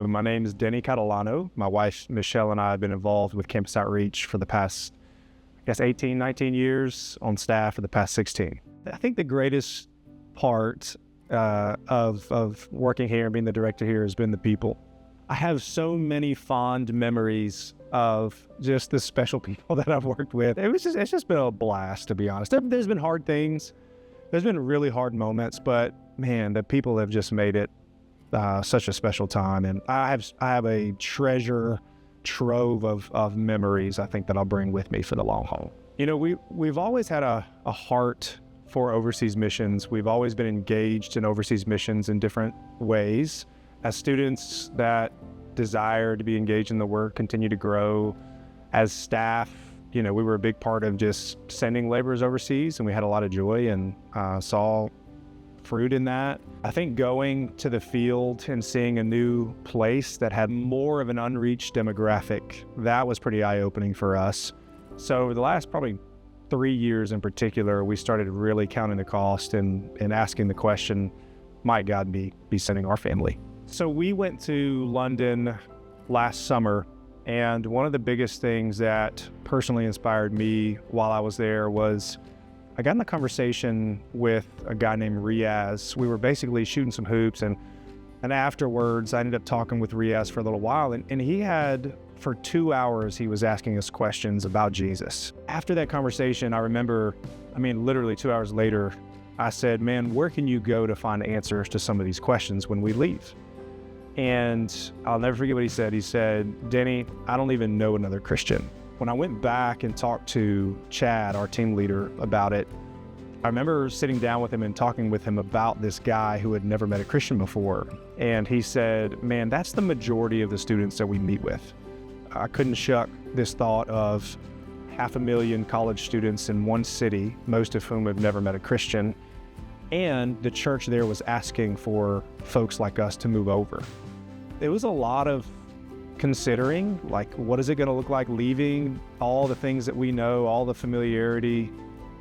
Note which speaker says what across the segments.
Speaker 1: My name is Denny Catalano. My wife, Michelle, and I have been involved with Campus Outreach for the past, 18, 19 years, on staff for the past 16. I think the greatest part of working here and being the director here has been the people. I have so many fond memories of just the special people that I've worked with. It's just been a blast, to be honest. There's been hard things. There's been really hard moments, but man, the people have just made it such a special time. And I have a treasure trove of memories, I think, that I'll bring with me for the long haul. You know, we've always had a heart for overseas missions. We've always been engaged in overseas missions in different ways. As students that desire to be engaged in the work continue to grow, as staff, we were a big part of just sending laborers overseas, and we had a lot of joy and saw fruit in that. I think going to the field and seeing a new place that had more of an unreached demographic, that was pretty eye-opening for us. So over the last probably 3 years in particular, we started really counting the cost and asking the question, might God be sending our family? So we went to London last summer, and one of the biggest things that personally inspired me while I was there was I got in a conversation with a guy named Riaz. We were basically shooting some hoops, and afterwards I ended up talking with Riaz for a little while, and he had, for 2 hours, he was asking us questions about Jesus. After that conversation, I remember, literally 2 hours later, I said, man, where can you go to find answers to some of these questions when we leave? And I'll never forget what he said. He said, Denny, I don't even know another Christian. When I went back and talked to Chad, our team leader, about it, I remember sitting down with him and talking with him about this guy who had never met a Christian before. And he said, man, that's the majority of the students that we meet with. I couldn't shuck this thought of 500,000 college students in one city, most of whom have never met a Christian. And the church there was asking for folks like us to move over. It was a lot of considering, like, what is it going to look like leaving all the things that we know, all the familiarity,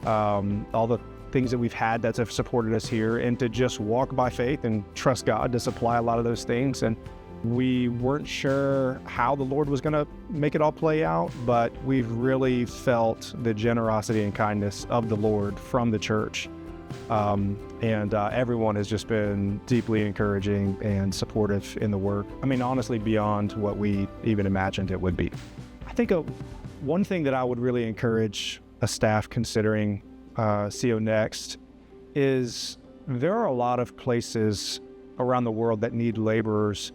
Speaker 1: all the things that we've had that have supported us here, and to just walk by faith and trust God to supply a lot of those things. And we weren't sure how the Lord was going to make it all play out, but we've really felt the generosity and kindness of the Lord from the church. And everyone has just been deeply encouraging and supportive in the work. Honestly, beyond what we even imagined it would be. I think one thing that I would really encourage a staff considering CO Next is there are a lot of places around the world that need laborers,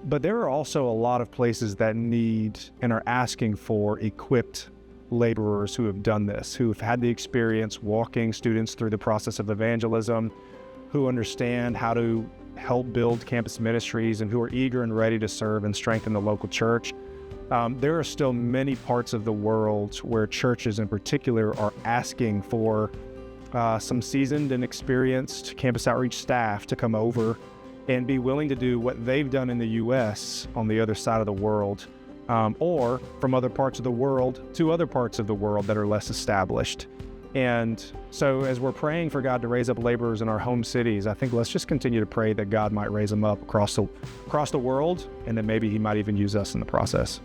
Speaker 1: but there are also a lot of places that need and are asking for equipped laborers who have done this, who have had the experience walking students through the process of evangelism, who understand how to help build campus ministries, and who are eager and ready to serve and strengthen the local church. There are still many parts of the world where churches in particular are asking for some seasoned and experienced campus outreach staff to come over and be willing to do what they've done in the U.S. on the other side of the world, or from other parts of the world to other parts of the world that are less established. And so as we're praying for God to raise up laborers in our home cities, I think let's just continue to pray that God might raise them up across the world, and that maybe he might even use us in the process.